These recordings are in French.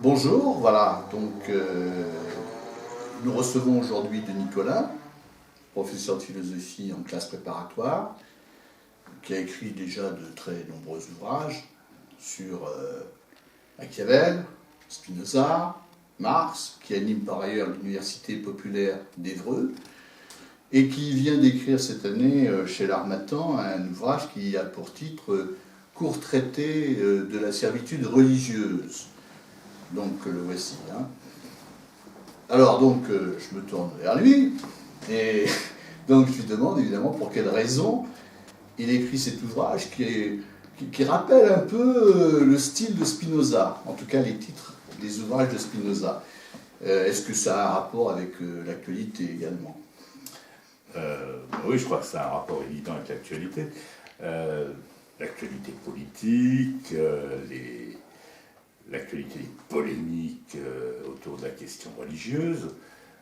Bonjour, voilà, donc nous recevons aujourd'hui Denis Colin, professeur de philosophie en classe préparatoire, qui a écrit déjà de très nombreux ouvrages sur Machiavel, Spinoza, Marx, qui anime par ailleurs l'Université populaire d'Évreux, et qui vient d'écrire cette année chez l'Harmattan un ouvrage qui a pour titre Court traité de la servitude religieuse. Donc le voici. Hein. Alors donc je me tourne vers lui et donc je lui demande évidemment pour quelle raison il écrit cet ouvrage qui rappelle un peu le style de Spinoza, en tout cas les titres des ouvrages de Spinoza. Est-ce que ça a un rapport avec l'actualité également? Oui, je crois que ça a un rapport évident avec l'actualité. L'actualité politique, l'actualité polémique autour de la question religieuse,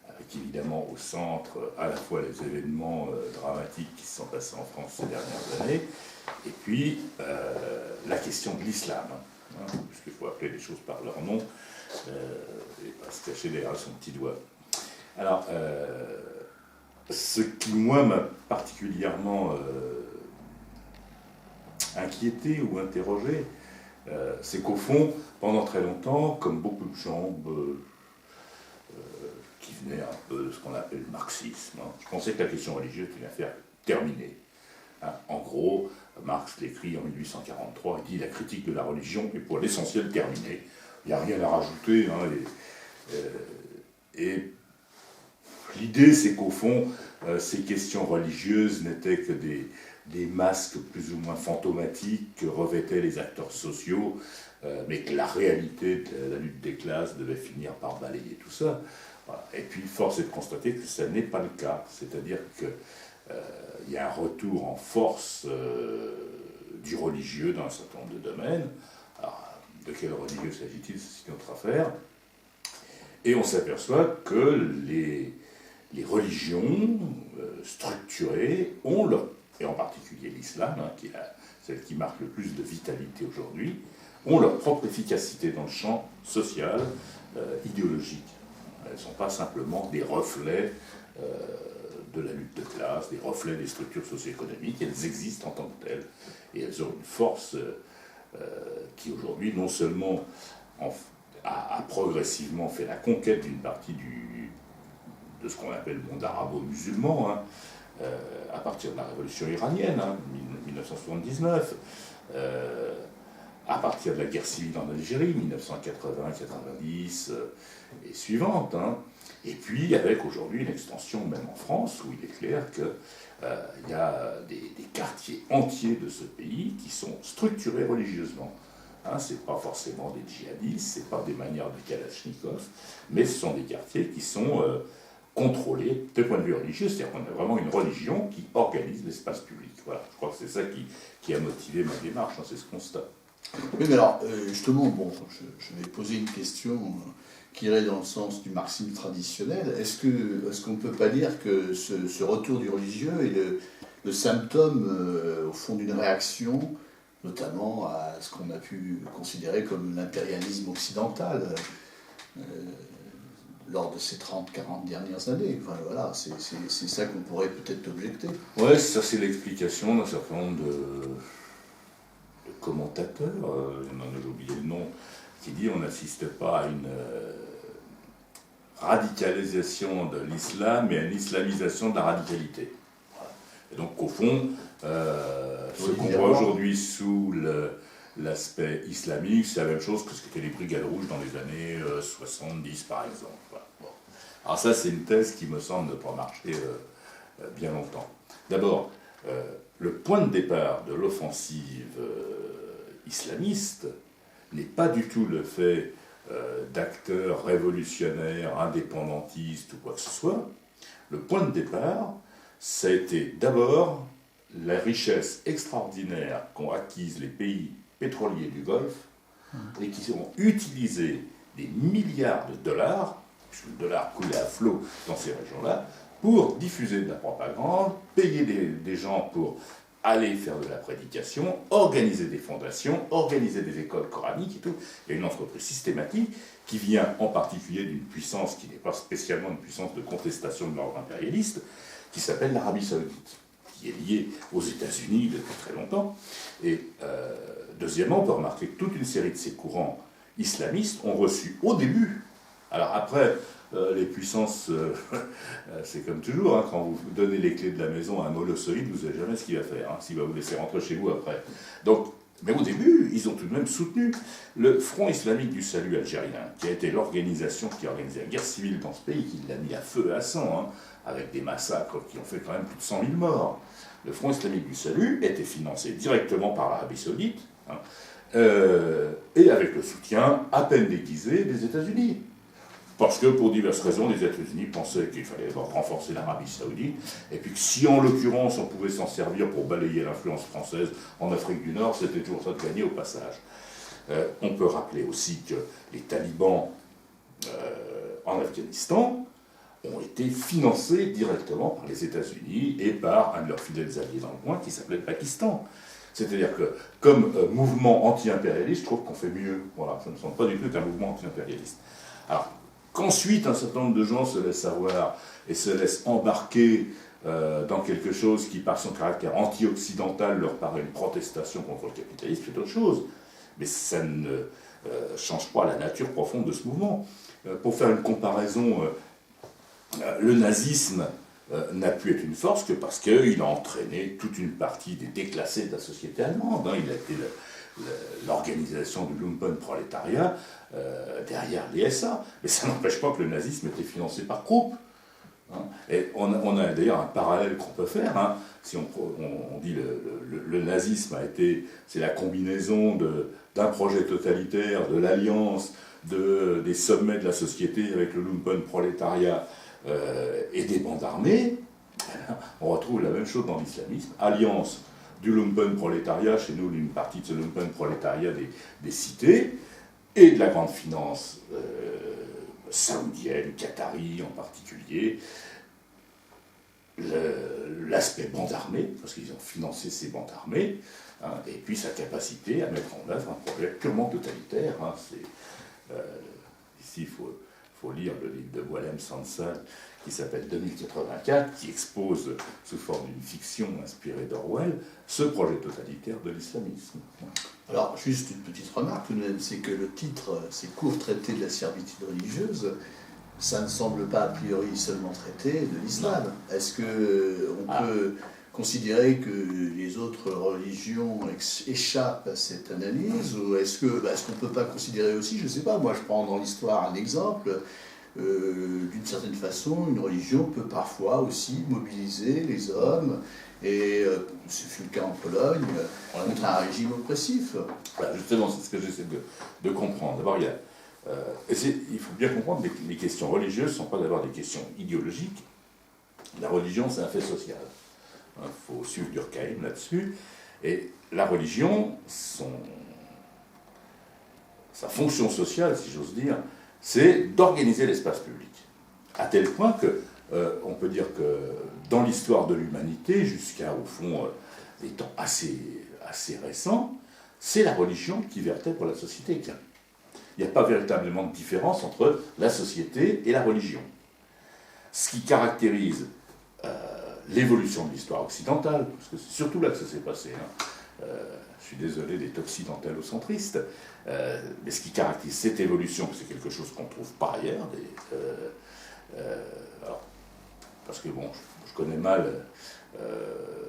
avec évidemment au centre à la fois les événements dramatiques qui se sont passés en France ces dernières années, et puis la question de l'islam, hein, puisqu'il faut appeler les choses par leur nom, et pas se cacher derrière son petit doigt. Alors, ce qui, moi, m'a particulièrement inquiété ou interrogé, c'est qu'au fond, pendant très longtemps, comme beaucoup de gens qui venaient un peu de ce qu'on appelle le marxisme, hein, je pensais que la question religieuse était une affaire terminée. Hein, en gros, Marx l'écrit en 1843, il dit « La critique de la religion est pour l'essentiel terminée. Il n'y a rien à rajouter. Hein, » et l'idée, c'est qu'au fond, ces questions religieuses n'étaient que des masques plus ou moins fantomatiques que revêtaient les acteurs sociaux, mais que la réalité de la lutte des classes devait finir par balayer tout ça. Voilà. Et puis, force est de constater que ce n'est pas le cas. C'est-à-dire qu'il y a un retour en force du religieux dans un certain nombre de domaines. Alors, de quel religieux s'agit-il? C'est une autre affaire. Et on s'aperçoit que les religions structurées ont leur, et en particulier l'islam, hein, qui est celle qui marque le plus de vitalité aujourd'hui, ont leur propre efficacité dans le champ social, idéologique. Elles ne sont pas simplement des reflets de la lutte de classe, des reflets des structures socio-économiques, elles existent en tant que telles, et elles ont une force qui aujourd'hui non seulement a progressivement fait la conquête d'une partie de ce qu'on appelle le monde arabo-musulman, hein, à partir de la révolution iranienne, hein, 1979, à partir de la guerre civile en Algérie, 1980-90 et suivante, hein, et puis avec aujourd'hui une extension même en France, où il est clair qu'il y a des quartiers entiers de ce pays qui sont structurés religieusement. Hein, ce n'est pas forcément des djihadistes, ce n'est pas des manières de Kalachnikov, mais ce sont des quartiers qui sont contrôlés de point de vue religieux, c'est-à-dire qu'on a vraiment une religion qui organise l'espace public. Voilà, je crois que c'est ça qui a motivé ma démarche dans ce constat. Oui, mais alors, justement, bon, je vais poser une question qui irait dans le sens du marxisme traditionnel. Est-ce qu'on ne peut pas dire que ce retour du religieux est le symptôme, au fond, d'une réaction, notamment à ce qu'on a pu considérer comme l'impérialisme occidental lors de ces 30-40 dernières années? Enfin, voilà, c'est ça qu'on pourrait peut-être objecter. Oui, ça c'est l'explication d'un certain nombre de commentateurs, on en a oublié le nom, qui dit on n'assiste pas à une radicalisation de l'islam, mais à une islamisation de la radicalité. Voilà. Et donc au fond, ce qu'on voit aujourd'hui sous l'aspect islamique, c'est la même chose que ce qu'étaient les brigades rouges dans les années 70 par exemple. Voilà. Bon. Alors ça c'est une thèse qui me semble ne pas marcher bien longtemps. D'abord, le point de départ de l'offensive islamiste n'est pas du tout le fait d'acteurs révolutionnaires, indépendantistes ou quoi que ce soit. Le point de départ, ça a été d'abord la richesse extraordinaire qu'ont acquise les pays pétroliers du Golfe et qui ont utilisé des milliards de dollars, puisque le dollar coulait à flot dans ces régions-là, pour diffuser de la propagande, payer des gens pour aller faire de la prédication, organiser des fondations, organiser des écoles coraniques et tout. Il y a une entreprise systématique qui vient en particulier d'une puissance qui n'est pas spécialement une puissance de contestation de l'ordre impérialiste, qui s'appelle l'Arabie Saoudite, qui est liée aux États-Unis depuis très longtemps. Et deuxièmement, on peut remarquer que toute une série de ces courants islamistes ont reçu au début, alors après, les puissances, c'est comme toujours, hein, quand vous donnez les clés de la maison à un molossoïde, vous ne savez jamais ce qu'il va faire, hein, s'il va vous laisser rentrer chez vous après. Donc, mais au début, ils ont tout de même soutenu le Front islamique du salut algérien, qui a été l'organisation qui a organisé la guerre civile dans ce pays, qui l'a mis à feu et à sang, hein, avec des massacres qui ont fait quand même plus de 100 000 morts. Le Front islamique du salut était financé directement par l'Arabie saoudite, hein, et avec le soutien à peine déguisé des États-Unis. Parce que, pour diverses raisons, les États-Unis pensaient qu'il fallait renforcer l'Arabie saoudite, et puis que si, en l'occurrence, on pouvait s'en servir pour balayer l'influence française en Afrique du Nord, c'était toujours ça de gagner au passage. On peut rappeler aussi que les talibans en Afghanistan ont été financés directement par les États-Unis et par un de leurs fidèles alliés dans le coin qui s'appelait le Pakistan. C'est-à-dire que, comme mouvement anti-impérialiste, je trouve qu'on fait mieux. Voilà, ça ne me semble pas du tout un mouvement anti-impérialiste. Alors, qu'ensuite un certain nombre de gens se laissent avoir et se laissent embarquer dans quelque chose qui, par son caractère anti-occidental, leur paraît une protestation contre le capitalisme, c'est autre chose. Mais ça ne change pas la nature profonde de ce mouvement. Pour faire une comparaison, le nazisme n'a pu être une force que parce qu'il a entraîné toute une partie des déclassés de la société allemande. Hein. Il a été l'organisation du Lumpenprolétariat derrière les SA. Mais ça n'empêche pas que le nazisme était financé par Krupp. Hein. Et on a d'ailleurs un parallèle qu'on peut faire. Hein. Si on dit le nazisme c'est la combinaison d'un projet totalitaire, de l'alliance, des sommets de la société avec le Lumpenprolétariat et des bandes armées, on retrouve la même chose dans l'islamisme. Alliance du lumpenprolétariat, chez nous une partie de ce lumpenprolétariat des cités, et de la grande finance saoudienne, qatari en particulier, l'aspect bande armée, parce qu'ils ont financé ces bandes armées, hein, et puis sa capacité à mettre en œuvre un projet purement totalitaire. Hein, ici, il faut lire le livre de Walem Sansal qui s'appelle 2084, qui expose sous forme d'une fiction inspirée d'Orwell ce projet totalitaire de l'islamisme. Alors, juste une petite remarque, c'est que le titre, c'est Court traité de la servitude religieuse, ça ne semble pas a priori seulement traiter de l'islam. Est-ce qu'on peut considérer que les autres religions échappent à cette analyse, ou est-ce qu'on ne peut pas considérer aussi, je ne sais pas, moi je prends dans l'histoire un exemple, d'une certaine façon, une religion peut parfois aussi mobiliser les hommes, et ce fut le cas en Pologne, contre un régime oppressif. Voilà, justement, c'est ce que j'essaie de comprendre. D'abord, il faut bien comprendre que les questions religieuses ne sont pas d'abord des questions idéologiques. La religion, c'est un fait social. Il faut suivre Durkheim là-dessus. Et la religion, sa fonction sociale, si j'ose dire, c'est d'organiser l'espace public. À tel point que, on peut dire que dans l'histoire de l'humanité, jusqu'à, au fond, des temps assez récents, c'est la religion qui vertèbre la société. Il n'y a pas véritablement de différence entre la société et la religion. Ce qui caractérise l'évolution de l'histoire occidentale, parce que c'est surtout là que ça s'est passé, hein. Je suis désolé d'être occidentalo-centriste, mais ce qui caractérise cette évolution, c'est quelque chose qu'on ne trouve pas ailleurs, alors, parce que bon, je connais mal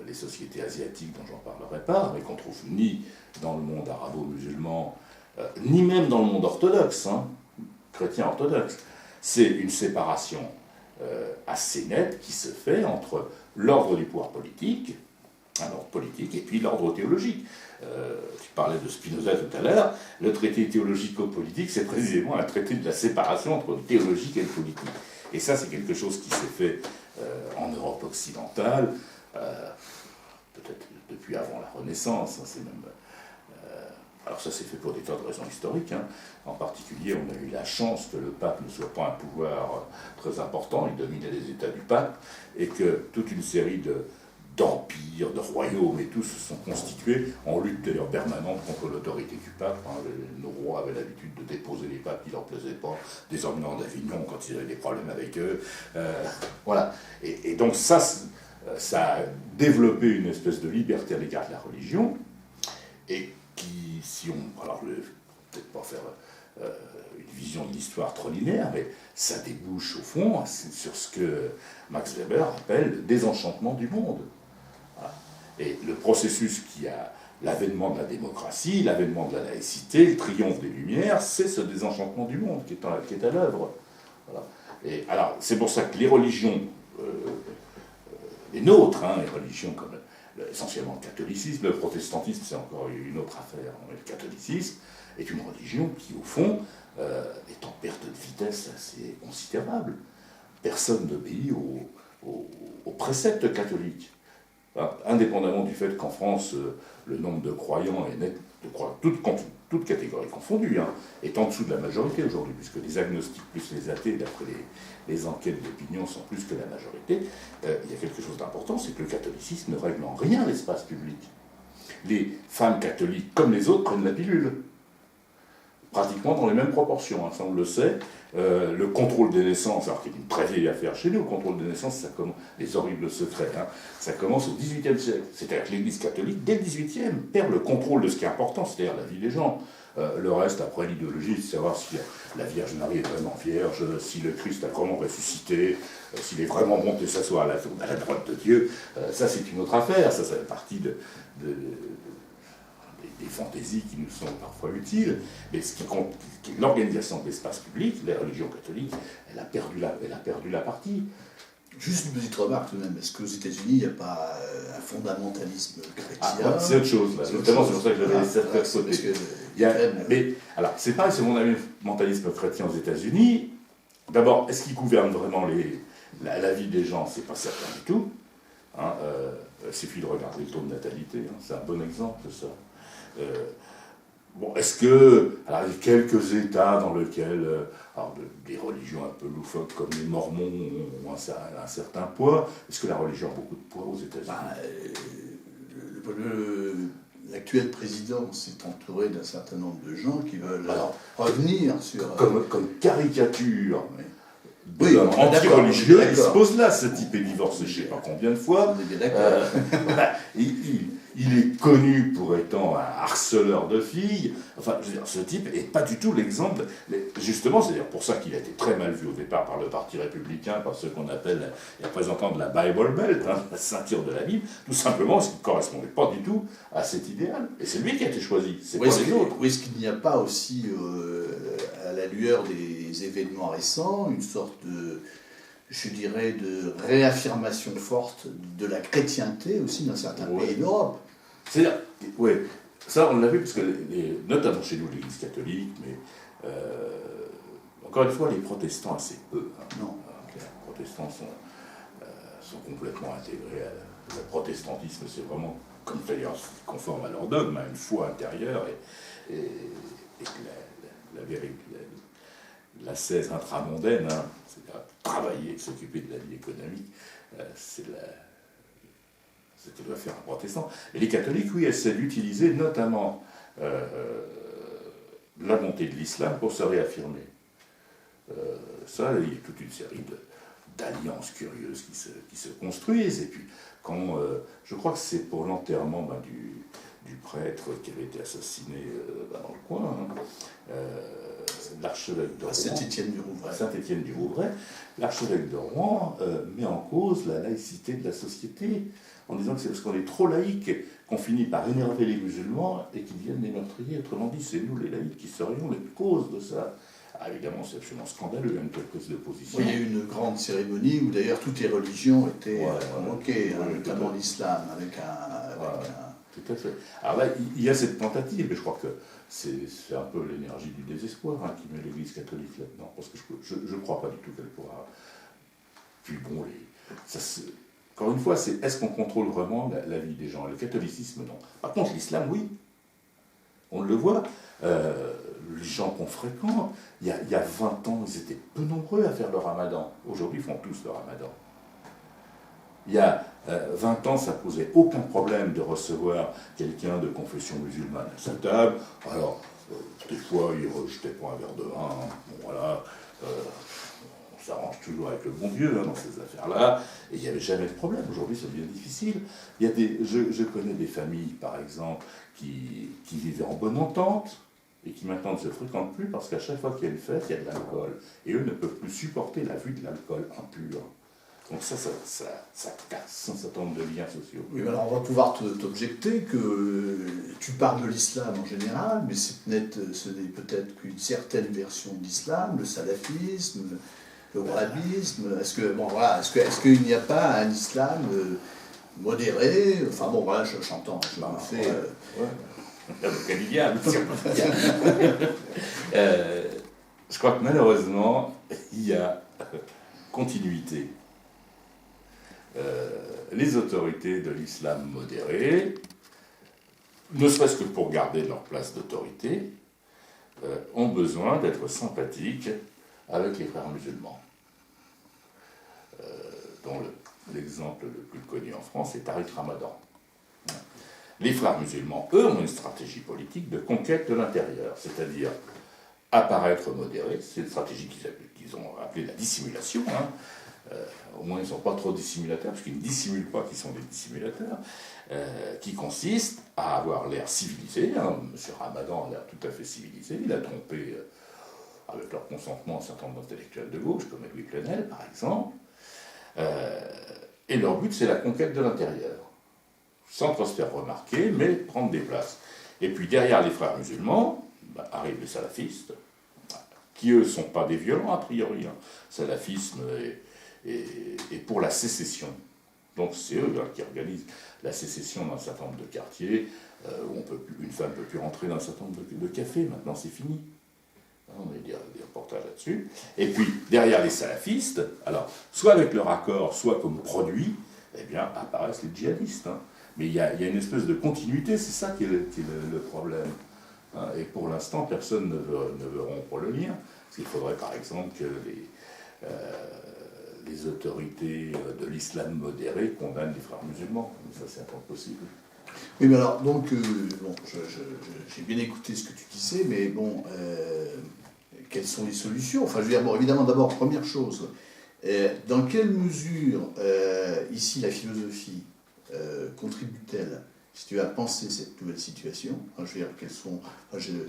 les sociétés asiatiques dont j'en parlerai pas, mais qu'on trouve ni dans le monde arabo-musulman, ni même dans le monde orthodoxe, hein, chrétien orthodoxe. C'est une séparation assez nette qui se fait entre l'ordre du pouvoir politique, un ordre politique, et puis l'ordre théologique. Tu parlais de Spinoza tout à l'heure, le traité théologico-politique, c'est précisément un traité de la séparation entre le théologique et le politique. Et ça, c'est quelque chose qui s'est fait en Europe occidentale, peut-être depuis avant la Renaissance, hein, c'est même... alors ça s'est fait pour des tas de raisons historiques, hein. En particulier, on a eu la chance que le pape ne soit pas un pouvoir très important, il dominait les États du pape, et que toute une série d'empires, de royaumes et tout se sont constitués en lutte d'ailleurs permanente contre l'autorité du pape. Nos rois avaient l'habitude de déposer les papes qui ne leur plaisaient pas, des emmenant d'Avignon quand ils avaient des problèmes avec eux. Voilà. Et donc ça a développé une espèce de liberté à l'égard de la religion, et qui, si on... Alors, je ne vais peut-être pas faire une vision de l'histoire trop linéaire, mais ça débouche au fond sur ce que Max Weber appelle désenchantement du monde. Voilà. Et le processus qui a l'avènement de la démocratie, l'avènement de la laïcité, le triomphe des Lumières, c'est ce désenchantement du monde qui est à l'œuvre. Voilà. Et alors, c'est pour ça que les religions, les nôtres, les religions comme essentiellement le catholicisme, le protestantisme, c'est encore une autre affaire, mais le catholicisme est une religion qui, au fond, est en perte de vitesse assez considérable. Personne n'obéit aux préceptes catholiques. Indépendamment du fait qu'en France, le nombre de croyants est net, toutes catégories confondues, est en dessous de la majorité aujourd'hui, puisque les agnostiques plus les athées, d'après les enquêtes d'opinion, sont plus que la majorité. Il y a quelque chose d'important, c'est que le catholicisme ne règle en rien l'espace public. Les femmes catholiques, comme les autres, prennent la pilule. Pratiquement dans les mêmes proportions, ça on le sait. Le contrôle des naissances, alors qu'il y a une très vieille affaire chez nous, le contrôle des naissances, ça commence, les horribles secrets, ça commence au XVIIIe siècle. C'est-à-dire que l'Église catholique, dès le XVIIIe, perd le contrôle de ce qui est important, c'est-à-dire la vie des gens. Le reste, après l'idéologie, c'est savoir si la Vierge Marie est vraiment vierge, si le Christ a vraiment ressuscité, s'il est vraiment monté s'asseoir à la droite de Dieu. Ça, c'est une autre affaire, ça fait partie des fantaisies qui nous sont parfois utiles, mais ce qui compte, l'organisation de l'espace public, la religion catholique, elle a perdu la partie. Juste une petite remarque tout de même, est-ce qu'aux États-Unis, il n'y a pas un fondamentalisme chrétien? C'est autre chose, là. Notamment, c'est pour ça que j'avais cette côté. Mais, alors, c'est pareil, ce fondamentalisme chrétien aux États-Unis. D'abord, est-ce qu'il gouverne vraiment la vie des gens? C'est pas certain du tout. Il suffit de regarder le taux de natalité, c'est un bon exemple de ça. Est-ce que, alors il y a quelques États dans lesquels des religions un peu loufoques comme les Mormons ont un certain poids, est-ce que la religion a beaucoup de poids aux États-Unis? L'actuel président s'est entouré d'un certain nombre de gens qui veulent revenir sur... Comme caricature. Oui, anti-religieux, il se pose là, ce type est divorcé je ne sais pas combien de fois. On est bien d'accord. Il est connu pour étant un harceleur de filles. Enfin, je veux dire, ce type n'est pas du tout l'exemple. Justement, c'est d'ailleurs pour ça qu'il a été très mal vu au départ par le Parti républicain, par ceux qu'on appelle les représentants de la Bible Belt, la ceinture de la Bible, tout simplement parce qu'il ne correspondait pas du tout à cet idéal. Et c'est lui qui a été choisi, c'est pas les autres. Est-ce qu'il n'y a pas aussi, à la lueur des événements récents, une sorte de, je dirais, de réaffirmation forte de la chrétienté aussi dans certains pays d'Europe? C'est-à-dire, oui, ça on l'a vu, parce que notamment chez nous, l'Église catholique, mais encore une fois, les protestants assez peu. Non. Les protestants sont complètement intégrés le protestantisme, c'est vraiment, comme d'ailleurs, conforme à leur dogme, à une foi intérieure, et que la l'ascèse intramondaine, c'est-à-dire travailler, s'occuper de la vie économique, c'est ce que doit faire un protestant. Et les catholiques, oui, essaient d'utiliser notamment la montée de l'islam pour se réaffirmer. Ça, il y a toute une série d'alliances curieuses qui se construisent. Et puis, quand je crois que c'est pour l'enterrement du prêtre qui avait été assassiné dans le coin, l'archevêque de Rouen, Saint-Étienne du Rouvray, l'archevêque de Rouen met en cause la laïcité de la société, en disant que c'est parce qu'on est trop laïque qu'on finit par énerver les musulmans et qu'ils deviennent des meurtriers. Autrement dit, c'est nous les laïcs qui serions les causes de ça. Évidemment, c'est absolument scandaleux, il y a une telle prise de position. Oui, il y a eu une grande cérémonie où d'ailleurs toutes les religions étaient convoquées, notamment l'islam, avec un... Tout à fait. Alors là, il y a cette tentative, mais je crois que c'est un peu l'énergie du désespoir qui met l'Église catholique là-dedans, parce que je ne crois pas du tout qu'elle pourra... Puis bon, encore une fois, c'est est-ce qu'on contrôle vraiment la vie des gens? Le catholicisme, non. Par contre, l'islam, oui. On le voit. Les gens qu'on fréquente, il y a 20 ans, ils étaient peu nombreux à faire le ramadan. Aujourd'hui, ils font tous le ramadan. Il y a 20 ans, ça posait aucun problème de recevoir quelqu'un de confession musulmane à sa table. Alors, des fois, il ne rejetait pas un verre de vin. Hein. Bon, voilà. On s'arrange toujours avec le bon Dieu hein, dans ces affaires-là. Et il n'y avait jamais de problème. Aujourd'hui, ça devient difficile. Il y a je connais des familles, par exemple, qui vivaient en bonne entente et qui maintenant ne se fréquentent plus parce qu'à chaque fois qu'il y a une fête, il y a de l'alcool. Et eux ne peuvent plus supporter la vue de l'alcool impur. Donc ça casse un certain nombre de liens sociaux. Oui, alors on va pouvoir t'objecter que tu parles de l'islam en général, mais ce n'est peut-être qu'une certaine version de l'islam, le salafisme, le wahhabisme. Est-ce qu'il n'y a pas un islam modéré? Enfin bon, voilà, j'entends. Je me fais. Je crois que malheureusement, il y a continuité. Les autorités de l'islam modéré, ne serait-ce que pour garder leur place d'autorité, ont besoin d'être sympathiques avec les frères musulmans, dont l'exemple le plus connu en France est Tariq Ramadan. Les frères musulmans, eux, ont une stratégie politique de conquête de l'intérieur, c'est-à-dire apparaître modérés, c'est une stratégie qu'ils ont appelée la dissimulation, hein. Au moins ils ne sont pas trop dissimulateurs, parce qu'ils ne dissimulent pas qu'ils sont des dissimulateurs, qui consiste à avoir l'air civilisé. Hein. M. Ramadan a l'air tout à fait civilisé, il a trompé, avec leur consentement, un certain nombre d'intellectuels de gauche, comme Louis Plenel par exemple, et leur but c'est la conquête de l'intérieur, sans trop se faire remarquer, mais prendre des places. Et puis derrière les frères musulmans, arrivent les salafistes, qui eux ne sont pas des violents a priori. Hein. Salafisme et pour la sécession. Donc c'est eux qui organisent la sécession dans un certain nombre de quartiers où une femme ne peut plus rentrer dans un certain nombre de cafés. Maintenant c'est fini. On a des reportages là-dessus. Et puis derrière les salafistes, alors soit avec leur accord, soit comme produit, eh bien apparaissent les djihadistes. Hein. Mais il y a une espèce de continuité, c'est ça qui est le problème. Hein. Et pour l'instant, personne ne veut rompre le lien. Parce qu'il faudrait par exemple que les autorités de l'islam modéré condamnent les frères musulmans. Mais ça, c'est impossible. Oui, mais alors, donc, j'ai bien écouté ce que tu disais, mais bon, quelles sont les solutions? Enfin, je veux dire, bon, évidemment, d'abord, première chose, dans quelle mesure, ici, la philosophie contribue-t-elle, si tu as pensé cette nouvelle situation? Enfin, je veux dire,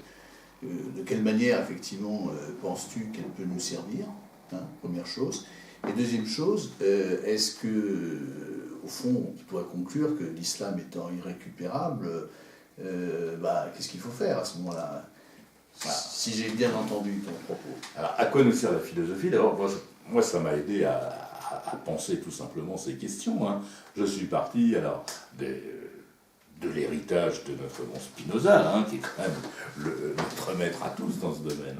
de quelle manière, effectivement, penses-tu qu'elle peut nous servir? Hein, première chose. Et deuxième chose, est-ce que, au fond, on pourrait conclure que l'islam étant irrécupérable, qu'est-ce qu'il faut faire à ce moment-là? Voilà, si j'ai bien entendu ton propos. Alors, à quoi nous sert la philosophie? D'abord, moi, ça m'a aidé à penser tout simplement ces questions. Hein. Je suis parti de l'héritage de notre bon Spinoza, hein, qui est quand même notre maître à tous dans ce domaine.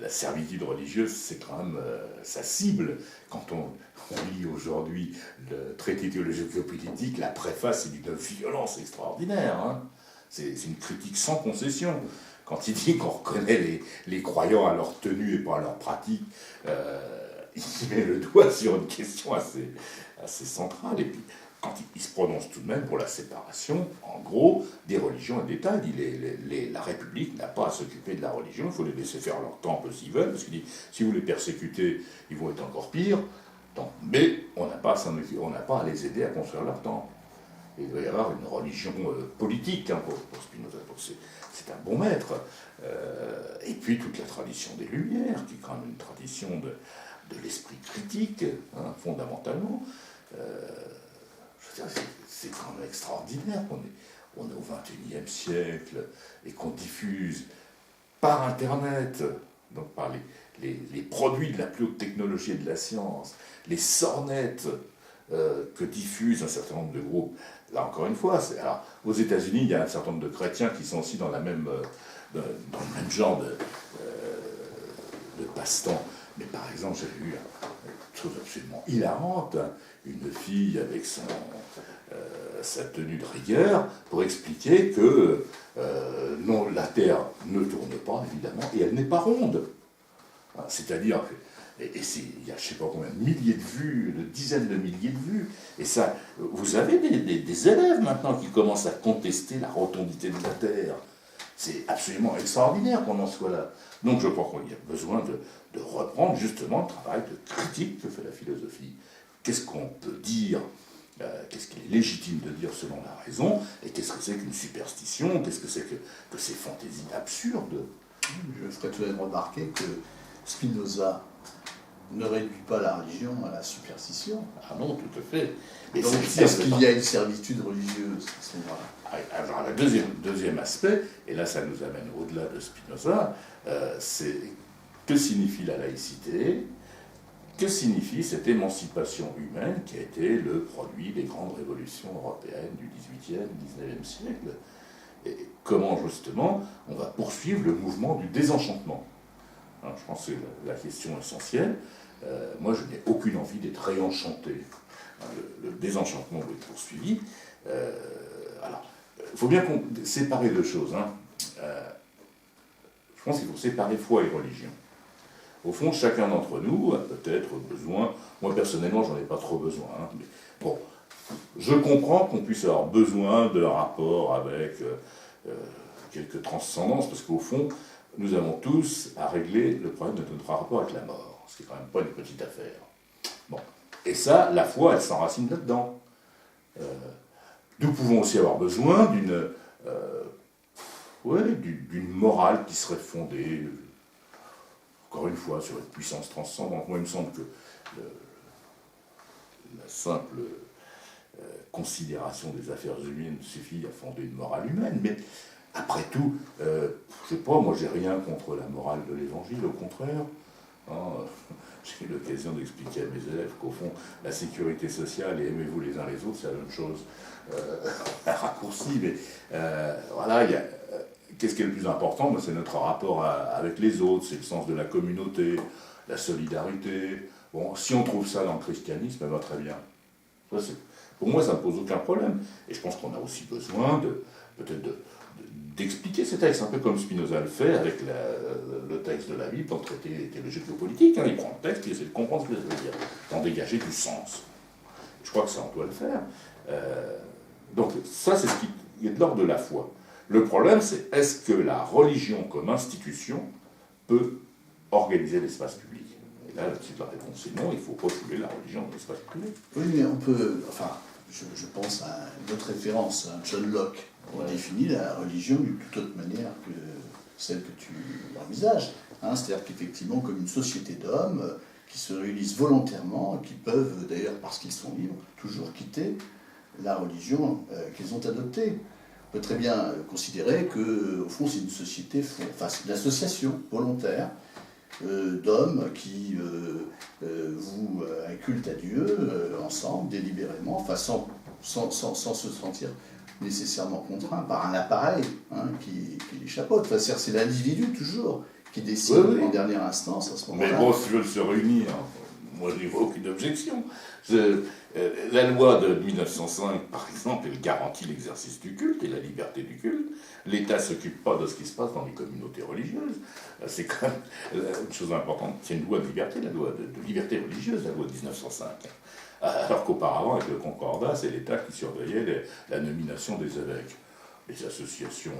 La servitude religieuse, c'est quand même sa cible. Quand on lit aujourd'hui le traité théologico-politique, la préface est d'une violence extraordinaire. Hein. C'est une critique sans concession. Quand il dit qu'on reconnaît les croyants à leur tenue et pas à leur pratique, il met le doigt sur une question assez centrale. Et puis, quand il se prononce tout de même pour la séparation, en gros, des religions et d'État. Il dit la République n'a pas à s'occuper de la religion, il faut les laisser faire leur temple s'ils veulent, parce qu'il dit, si vous les persécutez, ils vont être encore pires, mais on n'a pas à les aider à construire leur temple. Et il doit y avoir une religion politique hein, pour Spinoza, c'est un bon maître. Et puis toute la tradition des Lumières, qui est quand même une tradition de l'esprit critique, hein, fondamentalement. C'est quand même extraordinaire qu'on est au XXIe siècle et qu'on diffuse par Internet, donc par les produits de la plus haute technologie et de la science, les sornettes que diffusent un certain nombre de groupes. Là, encore une fois, alors, aux États-Unis, il y a un certain nombre de chrétiens qui sont aussi dans le même genre de passe-temps. Mais par exemple, j'ai vu une chose absolument hilarante, hein, une fille avec sa tenue de rigueur pour expliquer que non, la Terre ne tourne pas, évidemment, et elle n'est pas ronde. C'est-à-dire, Et il y a je ne sais pas combien de milliers de vues, de dizaines de milliers de vues. Et ça, vous avez des élèves maintenant qui commencent à contester la rotondité de la Terre. C'est absolument extraordinaire qu'on en soit là. Donc je crois qu'il y a besoin de reprendre justement le travail de critique que fait la philosophie. Qu'est-ce qu'on peut dire, qu'est-ce qu'il est légitime de dire selon la raison, et qu'est-ce que c'est qu'une superstition, qu'est-ce que c'est que ces fantaisies absurdes. Je ferai tout de même remarquer que Spinoza ne réduit pas la religion à la superstition. Ah non, tout à fait. Et donc, est-ce qu'il y a une servitude religieuse à ce moment-là? Alors, le deuxième aspect, et là ça nous amène au-delà de Spinoza, c'est que signifie la laïcité, que signifie cette émancipation humaine qui a été le produit des grandes révolutions européennes du XVIIIe, XIXe siècle. Et comment justement on va poursuivre le mouvement du désenchantement. Alors, je pense que c'est la question essentielle. Moi, je n'ai aucune envie d'être réenchanté. Le désenchantement doit être poursuivi. Alors, il faut bien séparer deux choses. Je pense qu'il faut séparer foi et religion. Au fond, chacun d'entre nous a peut-être besoin, moi personnellement, j'en ai pas trop besoin, mais bon, je comprends qu'on puisse avoir besoin de rapport avec quelques transcendances, parce qu'au fond, nous avons tous à régler le problème de notre rapport avec la mort, ce qui n'est quand même pas une petite affaire. Bon. Et ça, la foi, elle s'enracine là-dedans. Nous pouvons aussi avoir besoin d'une morale qui serait fondée, encore une fois, sur une puissance transcendante. Moi, il me semble que la simple considération des affaires humaines suffit à fonder une morale humaine, mais après tout, je sais pas, moi j'ai rien contre la morale de l'évangile, au contraire. J'ai eu l'occasion d'expliquer à mes élèves qu'au fond, la sécurité sociale et aimez-vous les uns les autres, c'est la même chose. Un raccourci, mais voilà, qu'est-ce qui est le plus important? C'est notre rapport avec les autres, c'est le sens de la communauté, la solidarité. Bon, si on trouve ça dans le christianisme, ça va très bien. Pour moi, ça ne pose aucun problème. Et je pense qu'on a aussi besoin peut-être d'expliquer ces textes, un peu comme Spinoza le fait avec le texte de la Bible dans le traité théologique politique. Il prend le texte et il essaie de comprendre ce que ça veut dire, d'en dégager du sens. Je crois que ça, on doit le faire. Donc ça, c'est ce qui est de l'ordre de la foi. Le problème, c'est est-ce que la religion comme institution peut organiser l'espace public? Et là, la réponse est non, il faut refouler la religion dans l'espace public. Oui, mais on peut... Enfin, je pense à une autre référence, à John Locke. On définit la religion d'une toute autre manière que celle que tu envisages. C'est-à-dire qu'effectivement, comme une société d'hommes qui se réunissent volontairement et qui peuvent, d'ailleurs, parce qu'ils sont libres, toujours quitter la religion qu'ils ont adoptée. On peut très bien considérer qu'au fond, c'est une société, c'est une association volontaire d'hommes qui vouent un culte à Dieu ensemble, délibérément, sans se sentir nécessairement contraint par un appareil qui les chapeaute. C'est l'individu toujours qui décide en dernière instance à ce moment-là. Mais bon, s'ils veulent se réunir, moi je n'y vois aucune objection. La loi de 1905, par exemple, elle garantit l'exercice du culte et la liberté du culte. L'État ne s'occupe pas de ce qui se passe dans les communautés religieuses. C'est quand même une chose importante. C'est une loi de liberté, la loi de liberté religieuse, la loi de 1905. Alors qu'auparavant, avec le Concordat, c'est l'État qui surveillait la nomination des évêques. Les associations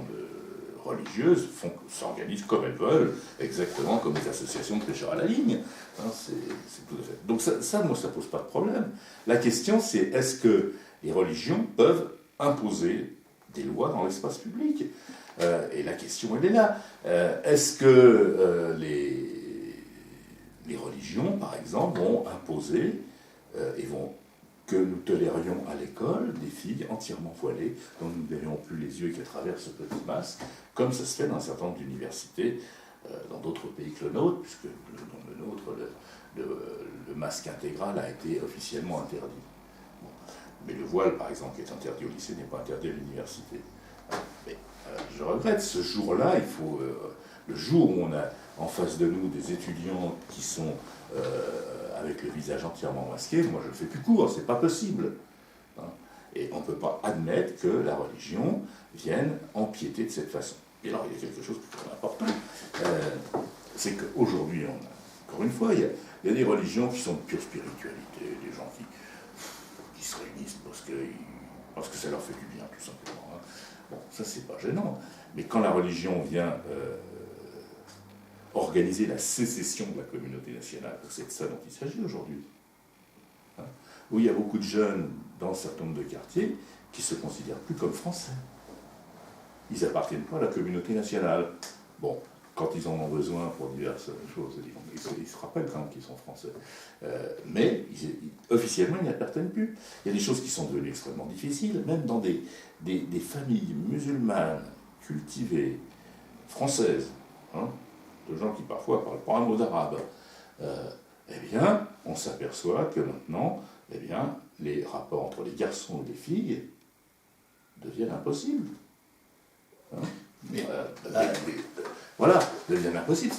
religieuses s'organisent comme elles veulent, exactement comme les associations de pêcheurs à la ligne. C'est tout à fait. Donc ça, moi, ça pose pas de problème. La question, c'est est-ce que les religions peuvent imposer des lois dans l'espace public? Et la question, elle est là. Est-ce que les religions, par exemple, vont imposer et vont que nous tolérions à l'école des filles entièrement voilées, dont nous ne verrions plus les yeux et qui traversent ce petit masque, comme ça se fait dans un certain nombre d'universités, dans d'autres pays que le nôtre, puisque dans le nôtre, le masque intégral a été officiellement interdit. Bon. Mais le voile, par exemple, qui est interdit au lycée, n'est pas interdit à l'université. Mais je regrette, ce jour-là, le jour où on a en face de nous des étudiants qui sont avec le visage entièrement masqué, moi je ne fais plus court, c'est pas possible. Et on ne peut pas admettre que la religion vienne empiéter de cette façon. Et alors il y a quelque chose de très important, c'est qu'aujourd'hui on a encore une fois, il y a des religions qui sont de pure spiritualité, des gens qui se réunissent parce que ça leur fait du bien, tout simplement. Hein. Bon, ça, c'est pas gênant. Mais quand la religion vient organiser la sécession de la communauté nationale, c'est de ça dont il s'agit aujourd'hui, hein, où il y a beaucoup de jeunes dans un certain nombre de quartiers qui se considèrent plus comme français. Ils n'appartiennent pas à la communauté nationale. Bon, quand ils en ont besoin pour diverses choses, ils se rappellent quand même qu'ils sont français. Mais officiellement, ils n'y appartiennent plus. Il y a des choses qui sont devenues extrêmement difficiles, même dans des familles musulmanes, cultivées, françaises, hein, de gens qui parfois ne parlent pas un mot d'arabe. Eh bien, on s'aperçoit que maintenant, eh bien, les rapports entre les garçons et les filles deviennent impossibles. Hein, voilà, deviennent impossibles.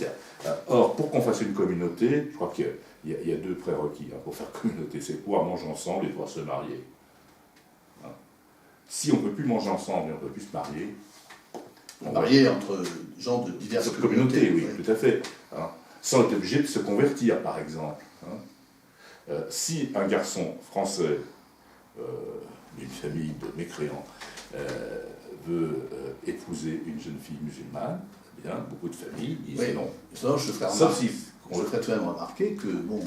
Or, pour qu'on fasse une communauté, je crois qu'il y a deux prérequis hein, pour faire communauté, c'est pouvoir manger ensemble et pouvoir se marier. Hein. Si on ne peut plus manger ensemble et on ne peut plus se marier, marier entre gens de diverses communautés. Oui, tout à fait. Hein. Sans être obligé de se convertir, par exemple. Hein. Si un garçon français d'une famille de mécréants veut épouser une jeune fille musulmane, eh bien, beaucoup de familles disent non. Ça, je ferais tout de même remarquer que, bon,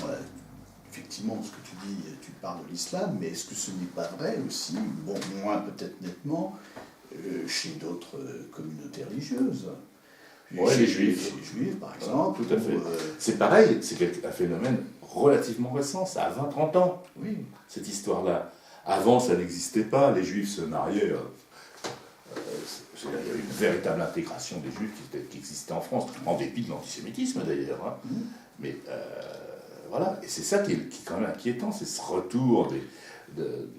effectivement, ce que tu dis, tu parles de l'islam, mais est-ce que ce n'est pas vrai aussi, bon, moins peut-être nettement, chez d'autres communautés religieuses? Ouais, les juifs. Les juifs, par exemple. Tout à fait. C'est pareil, c'est un phénomène relativement récent, ça a 20-30 ans, oui, cette histoire-là. Avant, ça n'existait pas, les juifs se mariaient. Il y a eu une véritable intégration des juifs qui existait en France, en dépit de l'antisémitisme d'ailleurs. Hein. Mais voilà, et c'est ça qui est quand même inquiétant, c'est ce retour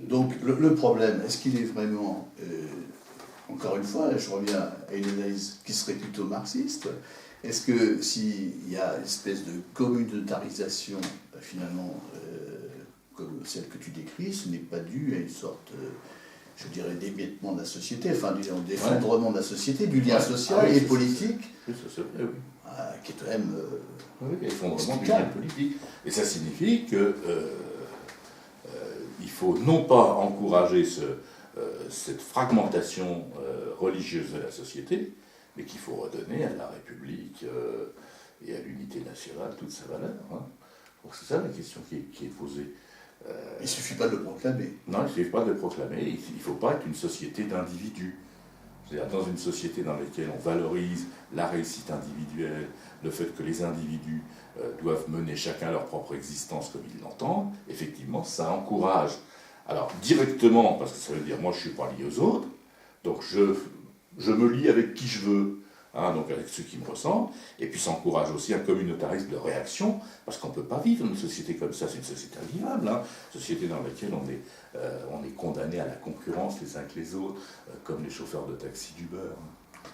Donc le problème, est-ce qu'il est vraiment... encore une fois, je reviens à une analyse qui serait plutôt marxiste. Est-ce que s'il y a une espèce de communautarisation, finalement, comme celle que tu décris, ce n'est pas dû à une sorte, je dirais, d'émiettement de la société, enfin, d'effondrement de la société, du lien social et politique, oui, ça, c'est vrai, oui. qui est quand même... effondrement du lien politique. Et ça signifie que il faut non pas encourager cette fragmentation religieuse de la société, mais qu'il faut redonner à la République et à l'unité nationale toute sa valeur. Hein. Donc c'est ça la question qui est posée. Il ne suffit pas de le proclamer. Non, il ne suffit pas de le proclamer. Il ne faut pas être une société d'individus. C'est-à-dire dans une société dans laquelle on valorise la réussite individuelle, le fait que les individus doivent mener chacun leur propre existence comme ils l'entendent, effectivement, ça encourage. Alors, directement, parce que ça veut dire, moi, je ne suis pas lié aux autres, donc je me lie avec qui je veux, hein, donc avec ceux qui me ressemblent, et puis ça encourage aussi un communautarisme de réaction, parce qu'on ne peut pas vivre dans une société comme ça, c'est une société invivable, hein, une société dans laquelle on est condamné à la concurrence les uns que les autres, comme les chauffeurs de taxi d'Uber.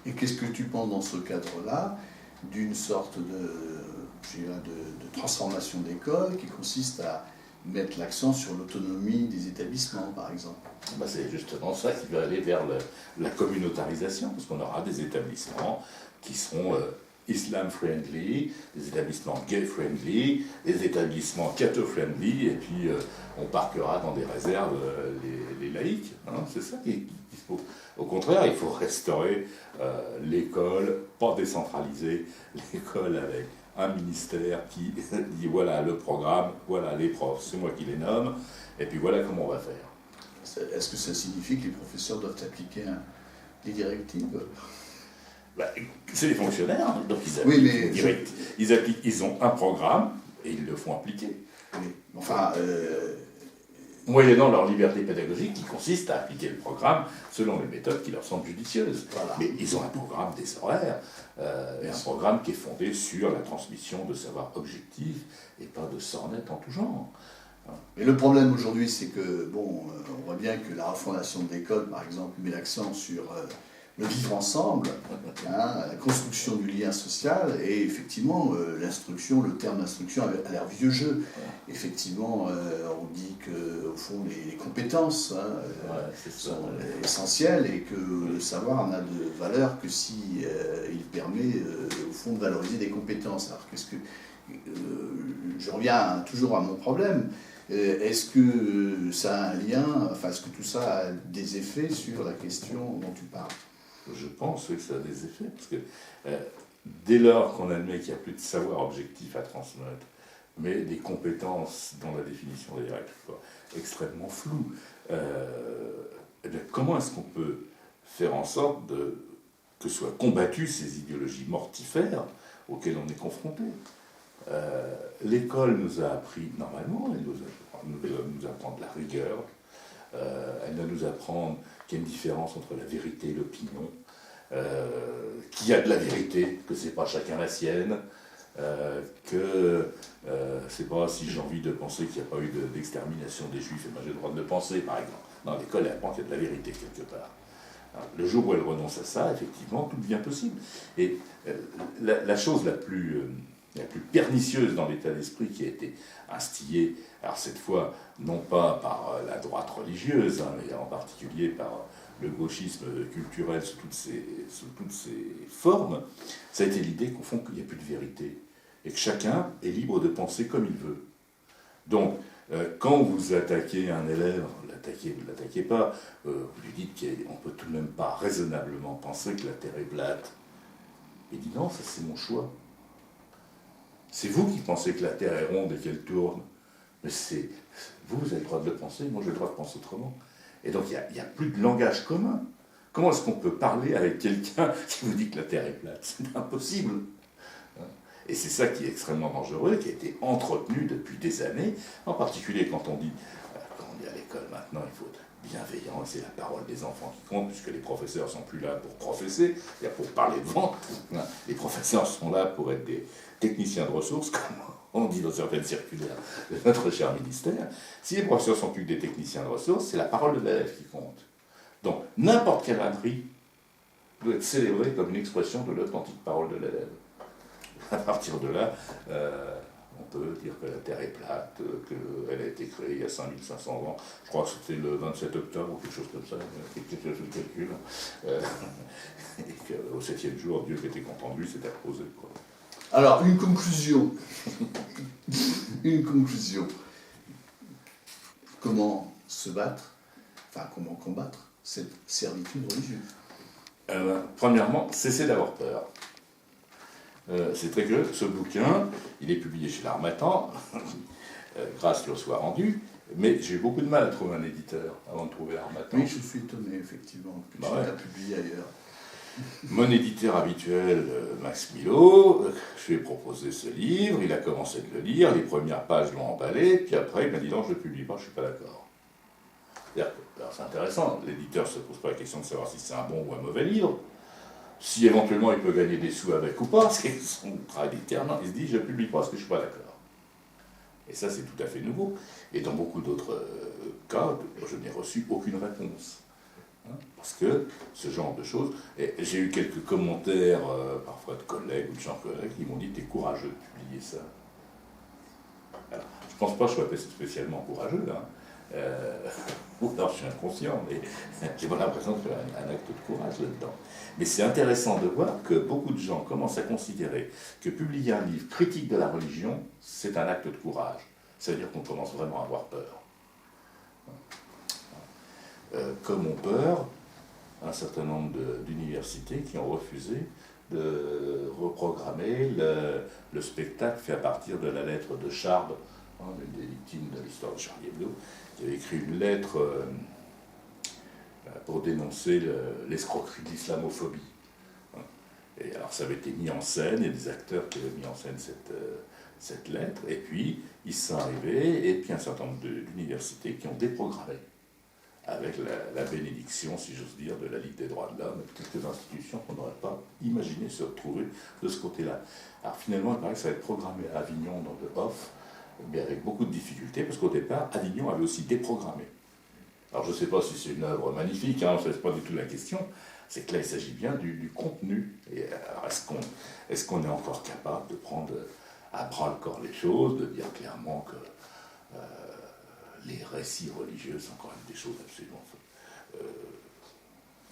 Et qu'est-ce que tu penses dans ce cadre-là d'une sorte de transformation d'école qui consiste à mettre l'accent sur l'autonomie des établissements, par exemple? Ben c'est justement ça qui va aller vers la communautarisation, parce qu'on aura des établissements qui seront islam-friendly, des établissements gay-friendly, des établissements catho-friendly, et puis on parquera dans des réserves les laïcs. Hein, c'est ça qu'il faut. Au contraire, il faut restaurer l'école, pas décentralisée, l'école avec un ministère qui dit voilà le programme, voilà les profs, c'est moi qui les nomme, et puis voilà comment on va faire. Est-ce que ça signifie que les professeurs doivent appliquer des directives? Ben, c'est les fonctionnaires, hein, donc ils ont un programme et ils le font appliquer. Oui. Enfin, moyennant leur liberté pédagogique qui consiste à appliquer le programme selon les méthodes qui leur semblent judicieuses. Voilà. Mais ils ont un programme des horaires, et un programme qui est fondé sur la transmission de savoirs objectifs et pas de sornettes en tout genre. Mais le problème aujourd'hui, c'est que, bon, on voit bien que la refondation de l'école, par exemple, met l'accent sur le vivre ensemble, hein, la construction du lien social, et effectivement, l'instruction, le terme d'instruction a l'air vieux jeu. Effectivement, on dit que, au fond, les compétences sont essentielles et que le savoir n'a de valeur que si il permet, au fond, de valoriser des compétences. Alors, qu'est-ce que je reviens toujours à mon problème. Est-ce que ça a un lien, enfin, est-ce que tout ça a des effets sur la question dont tu parles? Je pense que ça a des effets, parce que dès lors qu'on admet qu'il n'y a plus de savoir objectif à transmettre, mais des compétences dont la définition d'ailleurs est extrêmement floue, eh bien, comment est-ce qu'on peut faire en sorte que soient combattues ces idéologies mortifères auxquelles on est confronté? L'école nous a appris, normalement, elle nous apprend de la rigueur, elle doit nous apprendre qu'il y a une différence entre la vérité et l'opinion, qu'il y a de la vérité, que c'est pas chacun la sienne, que c'est pas si j'ai envie de penser qu'il n'y a pas eu d'extermination des juifs, et ben j'ai le droit de le penser, par exemple. Non, l'école elle apprend qu'il y a de la vérité quelque part. Alors, le jour où elle renonce à ça, effectivement, tout devient possible. Et la chose la plus pernicieuse dans l'état d'esprit qui a été instillée, alors cette fois, non pas par la droite religieuse, hein, mais en particulier par le gauchisme culturel sous toutes ses formes, ça a été l'idée qu'au fond, qu'il n'y a plus de vérité, et que chacun est libre de penser comme il veut. Donc, quand vous attaquez un élève, vous ne l'attaquez pas, vous lui dites qu'on ne peut tout de même pas raisonnablement penser que la Terre est plate. Il dit non, ça c'est mon choix. C'est vous qui pensez que la Terre est ronde et qu'elle tourne. Mais c'est vous avez le droit de le penser, moi j'ai le droit de penser autrement. Et donc il n'y a plus de langage commun. Comment est-ce qu'on peut parler avec quelqu'un qui vous dit que la Terre est plate? C'est impossible. Et c'est ça qui est extrêmement dangereux, qui a été entretenu depuis des années, en particulier quand on dit à l'école maintenant, il faut être bienveillant, c'est la parole des enfants qui compte, puisque les professeurs ne sont plus là pour professer, c'est-à-dire pour parler devant. Les professeurs sont là pour être des techniciens de ressources, comme on dit dans certaines circulaires de notre cher ministère. Si les professeurs sont plus que des techniciens de ressources, c'est la parole de l'élève qui compte. Donc, n'importe quelle ânerie doit être célébrée comme une expression de l'authentique parole de l'élève. À partir de là, on peut dire que la Terre est plate, qu'elle a été créée il y a 5500 ans. Je crois que c'était le 27 octobre ou quelque chose comme ça, quelque chose de calcul. Et qu'au 7e jour, Dieu qui était content de lui s'était reposé. Quoi. Alors, une conclusion. Une conclusion. Comment se battre, enfin, comment combattre cette servitude religieuse? Premièrement, cessez d'avoir peur. C'est très curieux, ce bouquin, il est publié chez l'Harmattan, grâce lui soit rendue, mais j'ai eu beaucoup de mal à trouver un éditeur avant de trouver l'Harmattan. Oui, je suis étonné, effectivement, que tu l'as publié ailleurs. Mon éditeur habituel, Max Milo, je lui ai proposé ce livre, il a commencé de le lire, les premières pages l'ont emballé, puis après il m'a dit non, je ne le publie pas, je ne suis pas d'accord. Alors c'est intéressant, l'éditeur ne se pose pas la question de savoir si c'est un bon ou un mauvais livre. Si éventuellement il peut gagner des sous avec ou pas, c'est son travail d'éditeur, non, il se dit je ne publie pas parce que je ne suis pas d'accord. Et ça c'est tout à fait nouveau. Et dans beaucoup d'autres cas, je n'ai reçu aucune réponse. Parce que ce genre de choses, et j'ai eu quelques commentaires parfois de collègues ou de gens collègues qui m'ont dit t'es courageux de publier ça. Alors, je ne pense pas que je sois spécialement courageux, hein. Ou alors je suis inconscient, mais j'ai pas l'impression qu'il y a un acte de courage là-dedans. Mais c'est intéressant de voir que beaucoup de gens commencent à considérer que publier un livre critique de la religion, c'est un acte de courage. Ça veut dire qu'on commence vraiment à avoir peur. Comme ont peur un certain nombre d'universités qui ont refusé de reprogrammer le spectacle fait à partir de la lettre de Charb, l'une des victimes de l'histoire de Charlie Hebdo, qui avait écrit une lettre pour dénoncer l'escroquerie de l'islamophobie. Et alors ça avait été mis en scène, il y a des acteurs qui avaient mis en scène cette lettre, et puis ils sont arrivés, et puis un certain nombre d'universités qui ont déprogrammé, avec la bénédiction, si j'ose dire, de la Ligue des droits de l'homme, et de quelques institutions qu'on n'aurait pas imaginé se retrouver de ce côté-là. Alors finalement, il paraît que ça va être programmé à Avignon dans le off, mais avec beaucoup de difficultés, parce qu'au départ, Avignon avait aussi déprogrammé. Alors je ne sais pas si c'est une œuvre magnifique, hein, ce n'est pas du tout la question, c'est que là il s'agit bien du contenu. Et alors est-ce qu'on est encore capable de prendre à bras le corps les choses, de dire clairement que les récits religieux sont quand même des choses absolument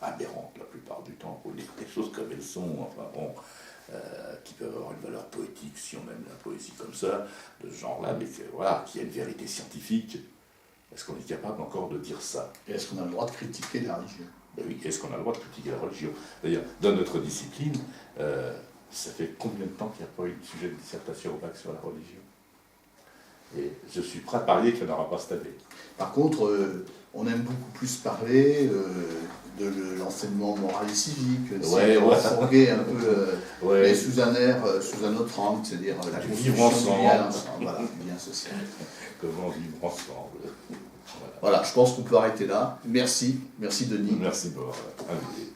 aberrantes la plupart du temps, pour dire les choses comme elles sont, enfin bon, qui peuvent avoir une valeur poétique, si on aime la poésie comme ça, de ce genre-là, mais voilà, qui a une vérité scientifique. Est-ce qu'on est capable encore de dire ça? Et est-ce qu'on a le droit de critiquer la religion? Ben oui, est-ce qu'on a le droit de critiquer la religion? D'ailleurs, dans notre discipline, ça fait combien de temps qu'il n'y a pas eu de sujet de dissertation au bac sur la religion? Et je suis prêt à parier qu'il n'y en aura pas cette année. Par contre, on aime beaucoup plus parler de l'enseignement moral et civique, fourguer un peu, mais sous un autre angle, c'est-à-dire la vivre ensemble, voilà, le lien social. Comment vivre ensemble. Voilà, je pense qu'on peut arrêter là. Merci Denis. Merci pour l'invité.